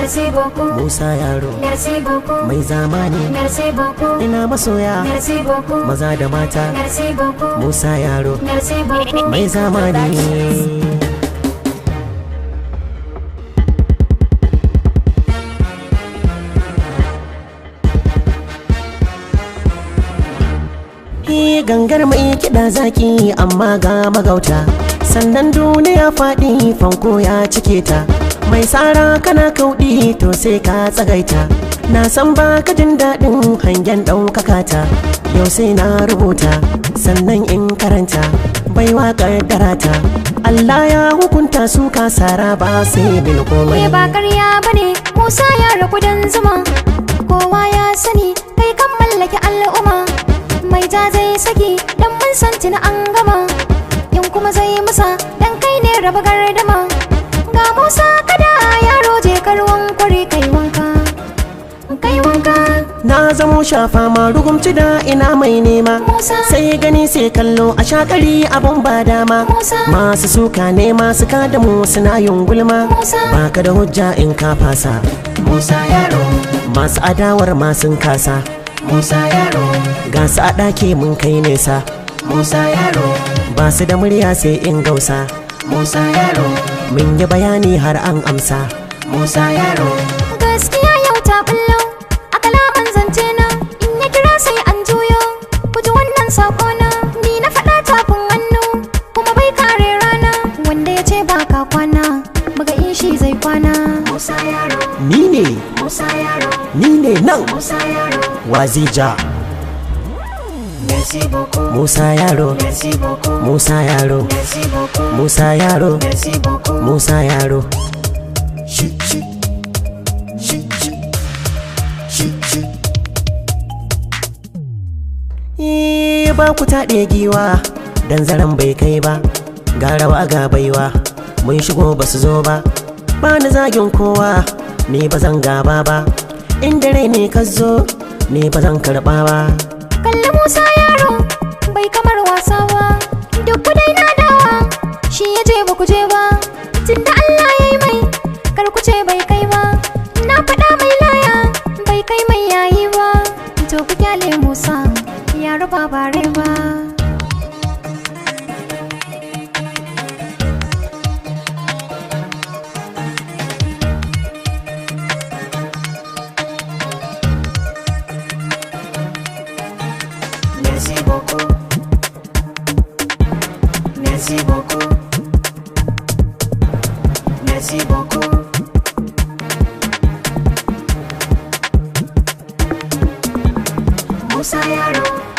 Merci beaucoup. Moussa Yaro Merci beaucoup. Mai Zamani. Merci beaucoup. Ina masoya. Merci beaucoup. Maza da mata. Merci beaucoup. Moussa Yaro Merci beaucoup. Mai Zamani. Gangar mai kiɗa zaki amma ga magauta, sannan duniya faɗi fanko ya cike ta. Mai tsara kana kauɗi to sai ka tsagaita, na san ba ka jin daɗin hangen ɗaukaka ta. Yau sai na rubuta sannan in karanta baiwa ƙaddarata. Allah ya hukunta su kasara ba sai bil komai. ba ƙarya bane Moussa Yaro kudan zuma, kowa ya sani kai kan mallaki al'umma. Mai ja zai saki dan mun san tuna an gama, in kuma zai musa dan kai ne raba gardama. Ga Moussa kada yaro je karwan kwari kai wanka, kai wanka. Na zamo shafa ma rugumci da ina mai nema, sai gani sai kallo a shakari abun ba dama. Masu suka ne masu kada mu suna yin gulma, baka da hujja in ka fasa. Moussa Yaro masu adawar masun kasa. Moussa Yaro ga su a ɗaki mun kai nesa. Moussa Yaro ba su da murya sai in gausa. Moussa Yaro mun yi bayani har an amsa. Moussa Yaro gaskiya yau ta bullo a kalaman zance na, in ya kira sai an juyo. Ku ji wannan sako na, ni na faɗa tafin hannu kuma bai kare rana. Wanda ya ce ba ka kwana muga in shi zai kwana. Moussa Yaro ni ne. Moussa Yaro Ni ne nan. Moussa Yaro Wazija. Merci beaucoup. Moussa Yaro. Merci beaucoup. Moussa Yaro. Merci beaucoup. Moussa Yaro. Merci beaucoup. Moussa Yaro. Ba ku taɗe giwa dan zaren bai kai ba, ga rawa ga baiwa mun shigo ba su zo ba. Ba ni zagin kowa ni ba zan gaba ba, in dare ne ka zo ni ba zan karɓa ba. Kalli Moussa Yaro bai kamar wasa ba, duk ku dai na dawa shi ya je ba ku je ba. Tunda Allah ya yi mai kar ku ce bai kai ba, na faɗa mai laya bai kai mai yayi ba. To ku kyale Moussa Yaro ba bare ba. Merci beaucoup. Merci beaucoup. Merci beaucoup. Moussa Yaro.